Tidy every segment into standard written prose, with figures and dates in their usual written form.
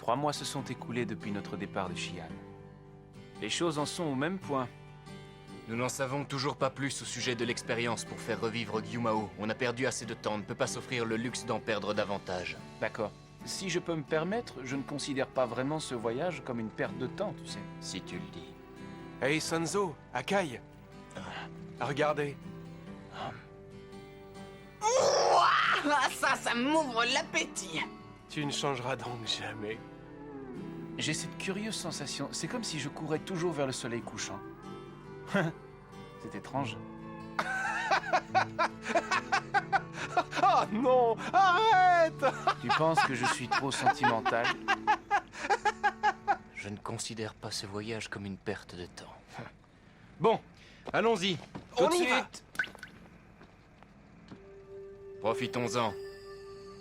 3 mois se sont écoulés depuis notre départ de Xi'an. Les choses en sont au même point. Nous n'en savons toujours pas plus au sujet de l'expérience pour faire revivre Gyumao. On a perdu assez de temps, on ne peut pas s'offrir le luxe d'en perdre davantage. D'accord. Si je peux me permettre, je ne considère pas vraiment ce voyage comme une perte de temps, tu sais. Si tu le dis. Hey Sanzo, Akai. Regardez. Ah, ça m'ouvre l'appétit. Tu ne changeras donc jamais. J'ai cette curieuse sensation, c'est comme si je courais toujours vers le soleil couchant. C'est étrange. Oh non, arrête! Tu penses que je suis trop sentimental? Je ne considère pas ce voyage comme une perte de temps. Bon, allons-y. Tout de suite. Profitons-en.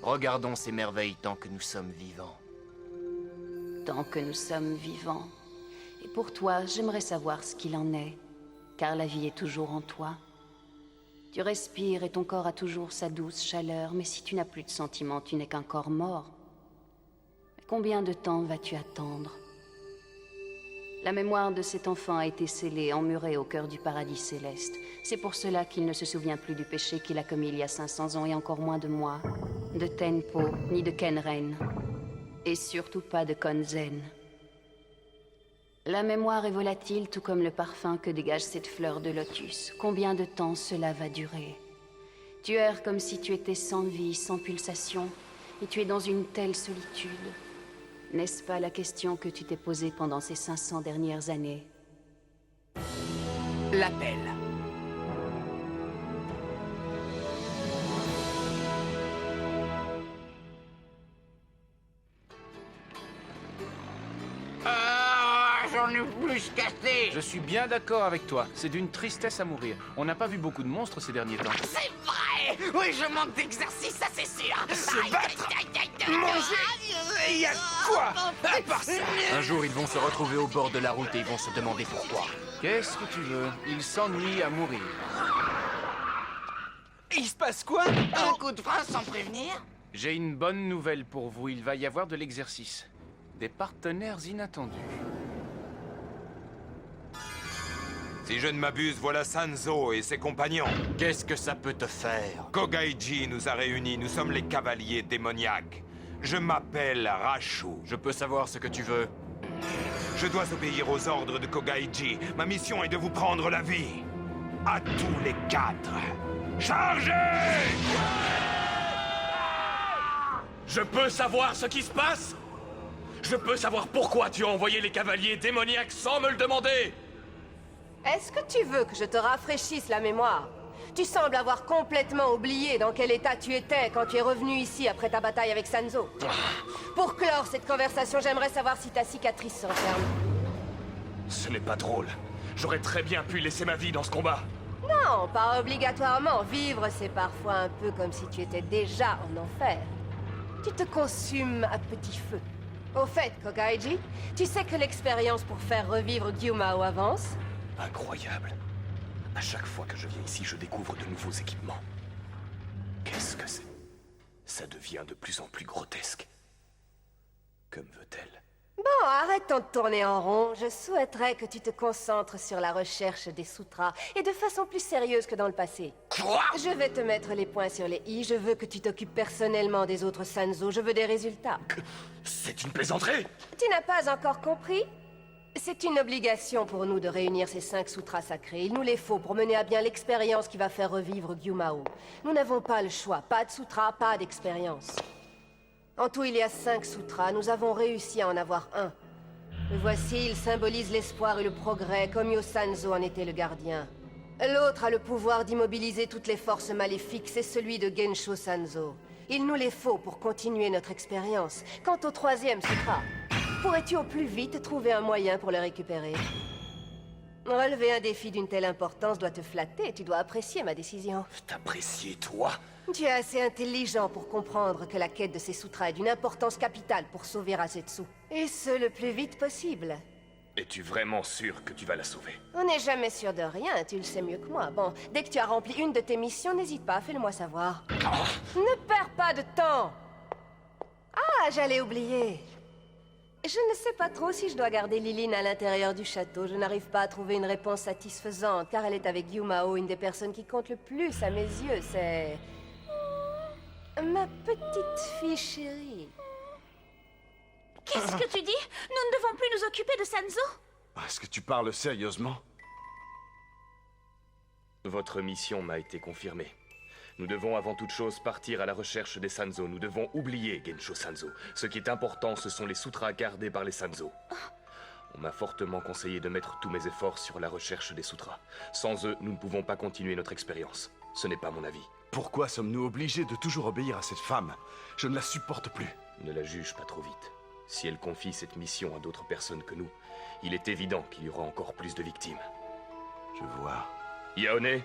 Regardons ces merveilles tant que nous sommes vivants. Tant que nous sommes vivants. Et pour toi, j'aimerais savoir ce qu'il en est, car la vie est toujours en toi. Tu respires et ton corps a toujours sa douce chaleur, mais si tu n'as plus de sentiments, tu n'es qu'un corps mort. Combien de temps vas-tu attendre? La mémoire de cet enfant a été scellée, emmurée au cœur du paradis céleste. C'est pour cela qu'il ne se souvient plus du péché qu'il a commis il y a 500 ans et encore moins de moi, de Tenpo, ni de Kenren. Et surtout pas de Konzen. La mémoire est volatile, tout comme le parfum que dégage cette fleur de lotus. Combien de temps cela va durer? Tu erres comme si tu étais sans vie, sans pulsation, et tu es dans une telle solitude. N'est-ce pas la question que tu t'es posée pendant ces 500 dernières années? L'appel. J'en ai plus cassé. Je suis bien d'accord avec toi, c'est d'une tristesse à mourir. On n'a pas vu beaucoup de monstres ces derniers temps. C'est vrai. Oui, je manque d'exercice, ça c'est sûr. Se battre, manger, et y a quoi à part ça? Un jour, ils vont se retrouver au bord de la route et ils vont se demander pourquoi. Qu'est-ce que tu veux? Il s'ennuie à mourir. Il se passe quoi? Un coup de frein sans prévenir. J'ai une bonne nouvelle pour vous, il va y avoir de l'exercice. Des partenaires inattendus. Si je ne m'abuse, voilà Sanzo et ses compagnons. Qu'est-ce que ça peut te faire? Kogaiji nous a réunis, nous sommes les cavaliers démoniaques. Je m'appelle Rashu. Je peux savoir ce que tu veux. Je dois obéir aux ordres de Kogaiji. Ma mission est de vous prendre la vie. À tous les 4. Chargez! Je peux savoir ce qui se passe? Je peux savoir pourquoi tu as envoyé les cavaliers démoniaques sans me le demander? Est-ce que tu veux que je te rafraîchisse la mémoire? Tu sembles avoir complètement oublié dans quel état tu étais quand tu es revenu ici après ta bataille avec Sanzo. Pour clore cette conversation, j'aimerais savoir si ta cicatrice se referme. Ce n'est pas drôle. J'aurais très bien pu laisser ma vie dans ce combat. Non, pas obligatoirement. Vivre, c'est parfois un peu comme si tu étais déjà en enfer. Tu te consumes à petit feu. Au fait, Kogaiji, tu sais que l'expérience pour faire revivre Gyumao avance? Incroyable. À chaque fois que je viens ici, je découvre de nouveaux équipements. Qu'est-ce que c'est? Ça devient de plus en plus grotesque. Que me veut-elle? Bon, arrêtons de tourner en rond. Je souhaiterais que tu te concentres sur la recherche des sutras, et de façon plus sérieuse que dans le passé. Quoi? Je vais te mettre les points sur les i. Je veux que tu t'occupes personnellement des autres Sanzo. Je veux des résultats. C'est une plaisanterie? Tu n'as pas encore compris? C'est une obligation pour nous de réunir ces 5 sutras sacrés. Il nous les faut pour mener à bien l'expérience qui va faire revivre Gyumao. Nous n'avons pas le choix. Pas de sutras, pas d'expérience. En tout, il y a 5 sutras. Nous avons réussi à en avoir un. Le voici, il symbolise l'espoir et le progrès, comme Yosanzo en était le gardien. L'autre a le pouvoir d'immobiliser toutes les forces maléfiques, c'est celui de Gensho Sanzo. Il nous les faut pour continuer notre expérience. Quant au 3e sutra, pourrais-tu au plus vite trouver un moyen pour le récupérer? Relever un défi d'une telle importance doit te flatter. Tu dois apprécier ma décision. T'apprécies, toi? Tu es assez intelligent pour comprendre que la quête de ces sutras est d'une importance capitale pour sauver Asetsu. Et ce, le plus vite possible. Es-tu vraiment sûr que tu vas la sauver? On n'est jamais sûr de rien, tu le sais mieux que moi. Bon, dès que tu as rempli une de tes missions, n'hésite pas, fais-le-moi savoir. Ne perds pas de temps! Ah, j'allais oublier. Je ne sais pas trop si je dois garder Liline à l'intérieur du château. Je n'arrive pas à trouver une réponse satisfaisante, car elle est avec Gyumao, une des personnes qui compte le plus à mes yeux. C'est... ma petite fille chérie. Qu'est-ce que tu dis? Nous ne devons plus nous occuper de Sanzo? Est-ce que tu parles sérieusement? Votre mission m'a été confirmée. Nous devons avant toute chose partir à la recherche des Sanzo. Nous devons oublier Gensho Sanzo. Ce qui est important, ce sont les sutras gardés par les Sanzo. On m'a fortement conseillé de mettre tous mes efforts sur la recherche des sutras. Sans eux, nous ne pouvons pas continuer notre expérience. Ce n'est pas mon avis. Pourquoi sommes-nous obligés de toujours obéir à cette femme? Je ne la supporte plus. Ne la juge pas trop vite. Si elle confie cette mission à d'autres personnes que nous, il est évident qu'il y aura encore plus de victimes. Je vois. Yaone,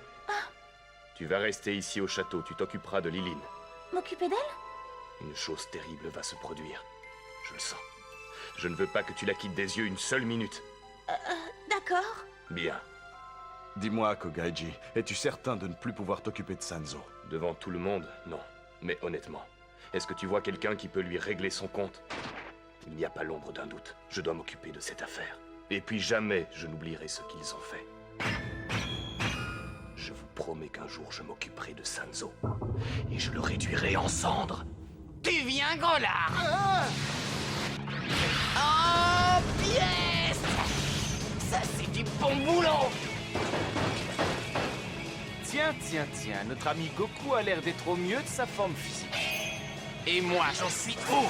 tu vas rester ici au château, tu t'occuperas de Liline. M'occuper d'elle? Une chose terrible va se produire. Je le sens. Je ne veux pas que tu la quittes des yeux une seule minute. D'accord. Bien. Dis-moi, Kogaiji, es-tu certain de ne plus pouvoir t'occuper de Sanzo? Devant tout le monde, non. Mais honnêtement, est-ce que tu vois quelqu'un qui peut lui régler son compte? Il n'y a pas l'ombre d'un doute. Je dois m'occuper de cette affaire. Et puis jamais je n'oublierai ce qu'ils ont fait. Je vous promets qu'un jour je m'occuperai de Sanzo. Et je le réduirai en cendres. Tu viens, gros lard? Oh, pièce! Ça, c'est du bon boulot! Tiens, notre ami Goku a l'air d'être au mieux de sa forme physique. Et moi, j'en suis où?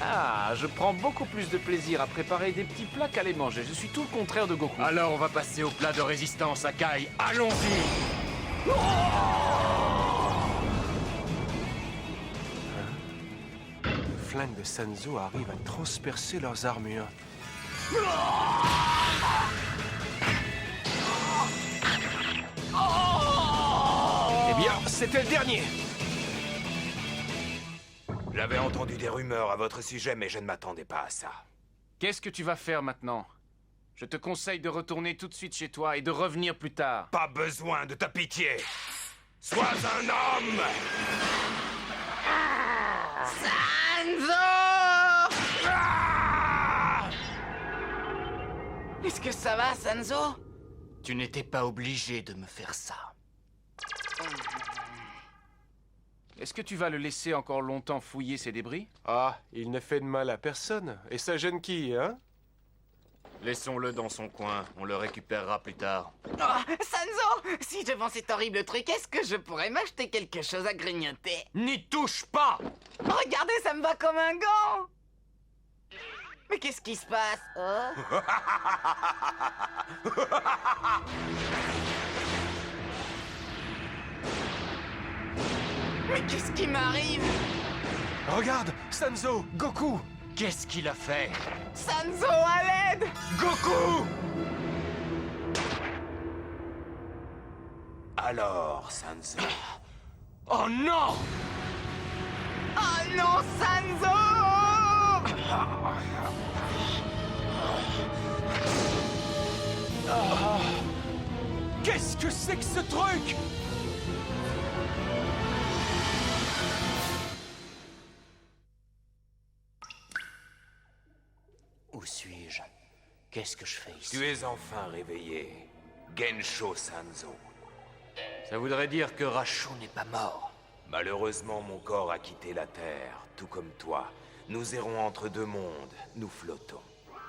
Ah, je prends beaucoup plus de plaisir à préparer des petits plats qu'à les manger. Je suis tout le contraire de Goku. Alors on va passer au plat de résistance, Akai. Allons-y! Le flingue de Sanzo arrive à transpercer leurs armures. Eh bien, c'était le dernier. J'avais entendu des rumeurs à votre sujet, mais je ne m'attendais pas à ça. Qu'est-ce que tu vas faire maintenant? Je te conseille de retourner tout de suite chez toi et de revenir plus tard. Pas besoin de ta pitié. Sois un homme! Est-ce que ça va, Sanzo? Tu n'étais pas obligé de me faire ça. Est-ce que tu vas le laisser encore longtemps fouiller ces débris? Ah, il ne fait de mal à personne. Et ça gêne qui, hein? Laissons-le dans son coin, on le récupérera plus tard. Oh, Sanzo! Si je vends cet horrible truc, est-ce que je pourrais m'acheter quelque chose à grignoter? N'y touche pas! Regardez, ça me va comme un gant! Mais qu'est-ce qui se passe? Mais qu'est-ce qui m'arrive? Regarde, Sanzo, Goku. Qu'est-ce qu'il a fait? Sanzo, à l'aide! Goku! Alors, Sanzo... Oh non! Oh non, Sanzo! Qu'est-ce que c'est que ce truc? Où suis-je? Qu'est-ce que je fais ici? Tu es enfin réveillé, Gensho Sanzo. Ça voudrait dire que Rachou n'est pas mort. Malheureusement, mon corps a quitté la Terre, tout comme toi. Nous errons entre deux mondes, nous flottons.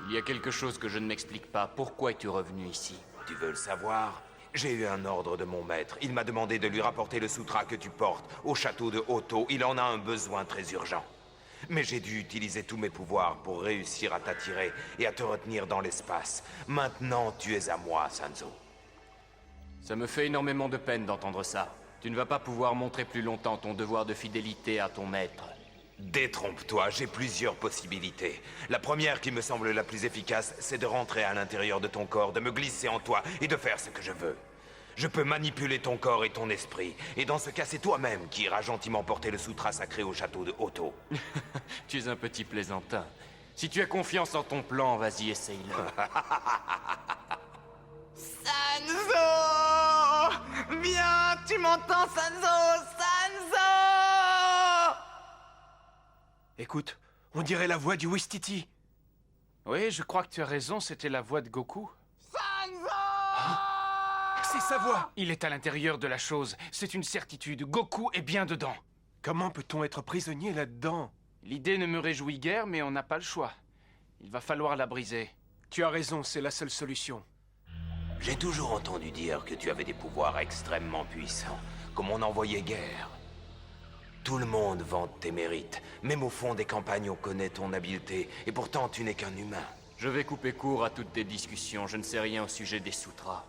Il y a quelque chose que je ne m'explique pas. Pourquoi es-tu revenu ici? Tu veux le savoir? J'ai eu un ordre de mon maître. Il m'a demandé de lui rapporter le sutra que tu portes au château de Hoto. Il en a un besoin très urgent. Mais j'ai dû utiliser tous mes pouvoirs pour réussir à t'attirer et à te retenir dans l'espace. Maintenant, tu es à moi, Sanzo. Ça me fait énormément de peine d'entendre ça. Tu ne vas pas pouvoir montrer plus longtemps ton devoir de fidélité à ton maître. Détrompe-toi, j'ai plusieurs possibilités. La première qui me semble la plus efficace, c'est de rentrer à l'intérieur de ton corps, de me glisser en toi et de faire ce que je veux. Je peux manipuler ton corps et ton esprit. Et dans ce cas, c'est toi-même qui iras gentiment porter le sutra sacré au château de Hoto. Tu es un petit plaisantin. Si tu as confiance en ton plan, vas-y, essaye-le. Sanzo! Viens, tu m'entends, Sanzo? Sanzo! Écoute, on dirait la voix du Wistiti. Oui, je crois que tu as raison, c'était la voix de Goku. C'est sa voix! Il est à l'intérieur de la chose, c'est une certitude. Goku est bien dedans. Comment peut-on être prisonnier là-dedans? L'idée ne me réjouit guère, mais on n'a pas le choix. Il va falloir la briser. Tu as raison, c'est la seule solution. J'ai toujours entendu dire que tu avais des pouvoirs extrêmement puissants, comme on envoyait guerre. Tout le monde vante tes mérites. Même au fond des campagnes, on connaît ton habileté, et pourtant tu n'es qu'un humain. Je vais couper court à toutes tes discussions. Je ne sais rien au sujet des sutras.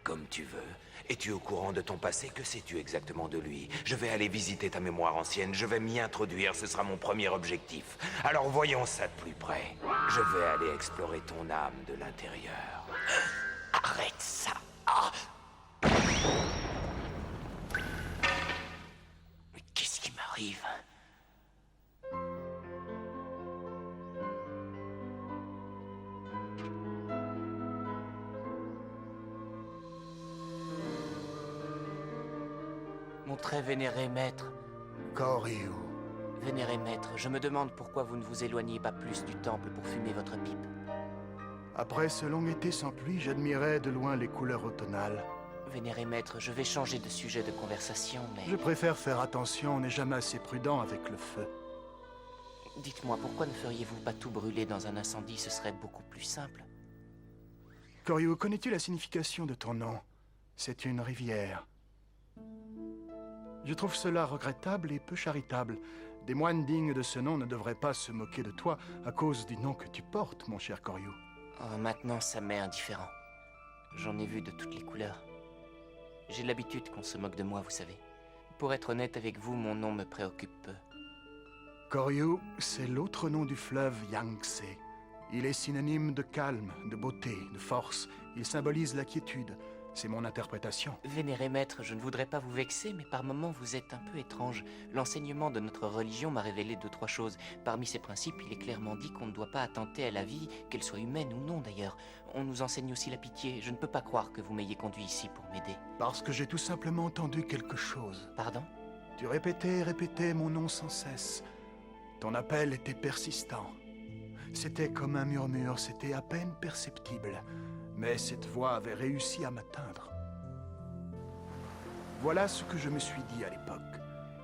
Comme tu veux. Es-tu au courant de ton passé? Que sais-tu exactement de lui? Je vais aller visiter ta mémoire ancienne, je vais m'y introduire, ce sera mon premier objectif. Alors voyons ça de plus près. Je vais aller explorer ton âme de l'intérieur. Arrête ça! Ah! Mais qu'est-ce qui m'arrive? Mon très vénéré maître. Koryu. Vénéré maître, je me demande pourquoi vous ne vous éloignez pas plus du temple pour fumer votre pipe. Après ce long été sans pluie, j'admirais de loin les couleurs automnales. Vénéré maître, je vais changer de sujet de conversation, mais... Je préfère faire attention, on n'est jamais assez prudent avec le feu. Dites-moi, pourquoi ne feriez-vous pas tout brûler dans un incendie? Ce serait beaucoup plus simple. Koryu, connais-tu la signification de ton nom? C'est une rivière. Je trouve cela regrettable et peu charitable. Des moines dignes de ce nom ne devraient pas se moquer de toi à cause du nom que tu portes, mon cher Koryu. Oh, maintenant, ça m'est indifférent. J'en ai vu de toutes les couleurs. J'ai l'habitude qu'on se moque de moi, vous savez. Pour être honnête avec vous, mon nom me préoccupe peu. Koryu, c'est l'autre nom du fleuve Yangtze. Il est synonyme de calme, de beauté, de force. Il symbolise la quiétude. C'est mon interprétation. Vénéré maître, je ne voudrais pas vous vexer, mais par moments vous êtes un peu étrange. L'enseignement de notre religion m'a révélé 2-3 choses. Parmi ces principes, il est clairement dit qu'on ne doit pas attenter à la vie, qu'elle soit humaine ou non d'ailleurs. On nous enseigne aussi la pitié. Je ne peux pas croire que vous m'ayez conduit ici pour m'aider. Parce que j'ai tout simplement entendu quelque chose. Pardon? Tu répétais et répétais mon nom sans cesse. Ton appel était persistant. C'était comme un murmure, c'était à peine perceptible. Mais cette voix avait réussi à m'atteindre. Voilà ce que je me suis dit à l'époque.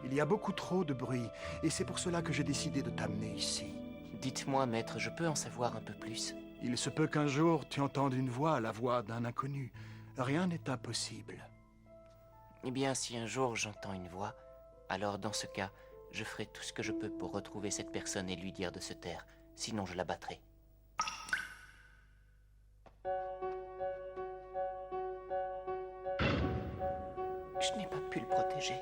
Il y a beaucoup trop de bruit, et c'est pour cela que j'ai décidé de t'amener ici. Dites-moi, maître, je peux en savoir un peu plus? Il se peut qu'un jour tu entendes une voix, la voix d'un inconnu. Rien n'est impossible. Eh bien, si un jour j'entends une voix, alors dans ce cas, je ferai tout ce que je peux pour retrouver cette personne et lui dire de se taire. Sinon, je la battrai. Je n'ai pas pu le protéger.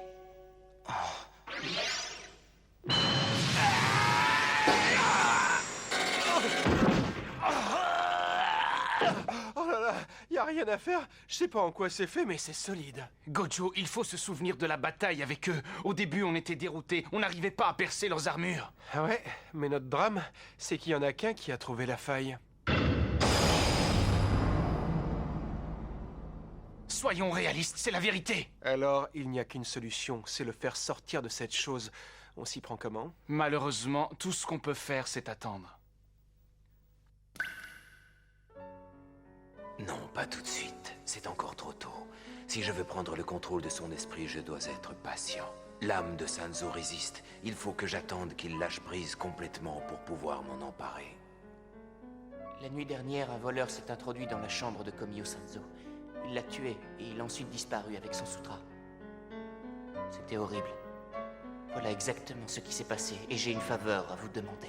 Oh là là, y a rien à faire. Je sais pas en quoi c'est fait, mais c'est solide. Gojo, il faut se souvenir de la bataille avec eux. Au début, on était déroutés. On n'arrivait pas à percer leurs armures. Ah ouais, mais notre drame, c'est qu'il y en a qu'un qui a trouvé la faille. Soyons réalistes, c'est la vérité. Alors, il n'y a qu'une solution, c'est le faire sortir de cette chose. On s'y prend comment? Malheureusement, tout ce qu'on peut faire, c'est attendre. Non, pas tout de suite. C'est encore trop tôt. Si je veux prendre le contrôle de son esprit, je dois être patient. L'âme de Sanzo résiste. Il faut que j'attende qu'il lâche prise complètement pour pouvoir m'en emparer. La nuit dernière, un voleur s'est introduit dans la chambre de Komiyo Sanzo. Il l'a tué et il a ensuite disparu avec son sutra. C'était horrible. Voilà exactement ce qui s'est passé et j'ai une faveur à vous demander.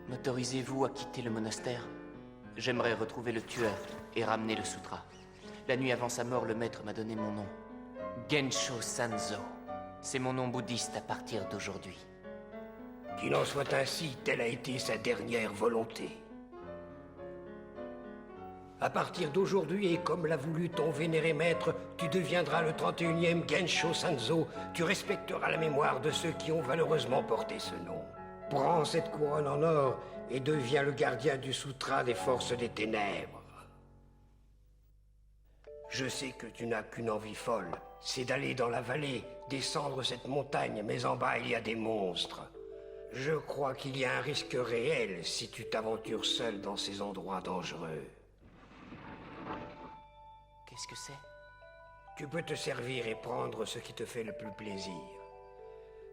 M'autorisez-vous à quitter le monastère? J'aimerais retrouver le tueur et ramener le sutra. La nuit avant sa mort, le maître m'a donné mon nom. Gensho Sanzo. C'est mon nom bouddhiste à partir d'aujourd'hui. Qu'il en soit ainsi, telle a été sa dernière volonté. À partir d'aujourd'hui, et comme l'a voulu ton vénéré maître, tu deviendras le 31e Gensho Sanzo. Tu respecteras la mémoire de ceux qui ont malheureusement porté ce nom. Prends cette couronne en or et deviens le gardien du sutra des forces des ténèbres. Je sais que tu n'as qu'une envie folle, c'est d'aller dans la vallée, descendre cette montagne, mais en bas il y a des monstres. Je crois qu'il y a un risque réel si tu t'aventures seul dans ces endroits dangereux. Qu'est-ce que c'est? Tu peux te servir et prendre ce qui te fait le plus plaisir.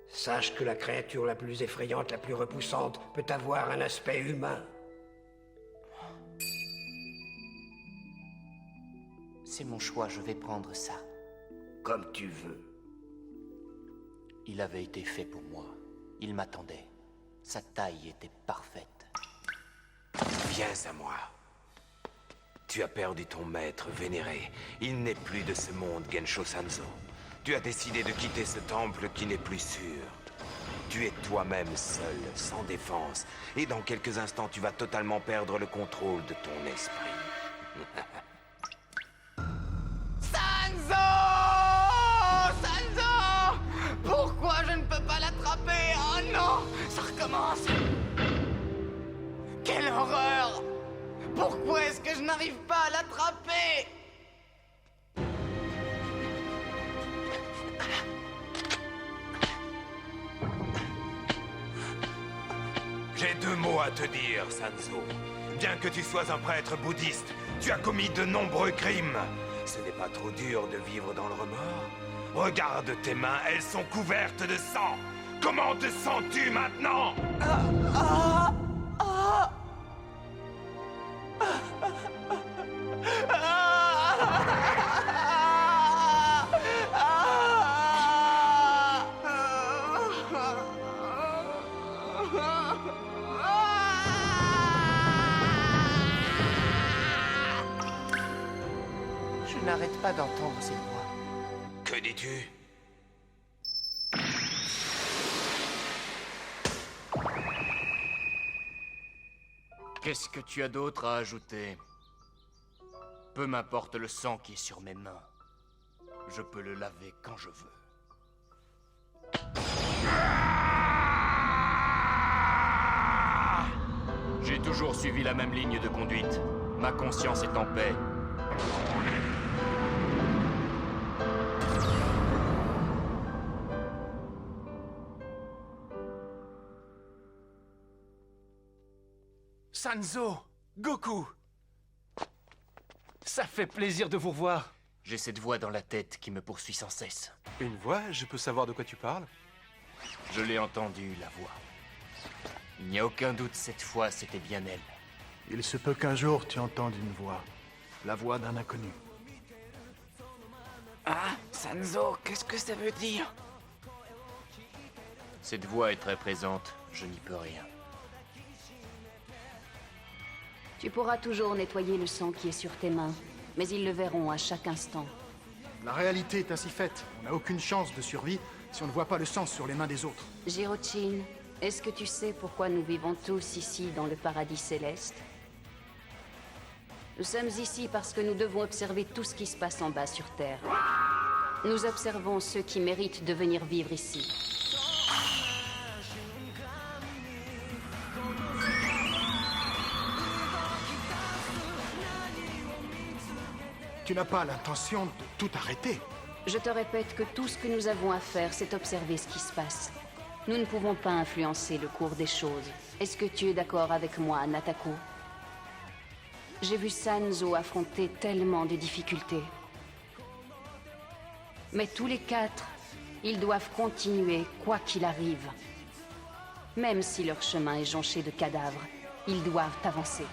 Sache que la créature la plus effrayante, la plus repoussante, peut avoir un aspect humain. C'est mon choix, je vais prendre ça. Comme tu veux. Il avait été fait pour moi. Il m'attendait. Sa taille était parfaite. Viens à moi. Tu as perdu ton maître vénéré. Il n'est plus de ce monde, Gensho Sanzo. Tu as décidé de quitter ce temple qui n'est plus sûr. Tu es toi-même seul, sans défense. Et dans quelques instants, tu vas totalement perdre le contrôle de ton esprit. Sanzo! Sanzo! Pourquoi je ne peux pas l'attraper? Oh non! Ça recommence! Quelle horreur! Pourquoi est-ce que je n'arrive pas à l'attraper? J'ai deux mots à te dire, Sanzo. Bien que tu sois un prêtre bouddhiste, tu as commis de nombreux crimes. Ce n'est pas trop dur de vivre dans le remords. Regarde tes mains, elles sont couvertes de sang. Comment te sens-tu maintenant? Je n'arrête pas d'entendre ces voix. Que dis-tu? Qu'est-ce que tu as d'autre à ajouter? Peu m'importe le sang qui est sur mes mains. Je peux le laver quand je veux. J'ai toujours suivi la même ligne de conduite. Ma conscience est en paix. Sanzo! Goku! Ça fait plaisir de vous revoir. J'ai cette voix dans la tête qui me poursuit sans cesse. Une voix? Je peux savoir de quoi tu parles? Je l'ai entendue, la voix. Il n'y a aucun doute, cette fois, c'était bien elle. Il se peut qu'un jour tu entendes une voix. La voix d'un inconnu. Ah, Sanzo, qu'est-ce que ça veut dire? Cette voix est très présente, je n'y peux rien. Tu pourras toujours nettoyer le sang qui est sur tes mains, mais ils le verront à chaque instant. La réalité est ainsi faite. On n'a aucune chance de survie si on ne voit pas le sang sur les mains des autres. Jirochin, est-ce que tu sais pourquoi nous vivons tous ici dans le paradis céleste? Nous sommes ici parce que nous devons observer tout ce qui se passe en bas sur Terre. Nous observons ceux qui méritent de venir vivre ici. Tu n'as pas l'intention de tout arrêter. Je te répète que tout ce que nous avons à faire, c'est observer ce qui se passe. Nous ne pouvons pas influencer le cours des choses. Est-ce que tu es d'accord avec moi, Natako? J'ai vu Sanzo affronter tellement de difficultés. Mais tous les quatre, ils doivent continuer, quoi qu'il arrive. Même si leur chemin est jonché de cadavres, ils doivent avancer.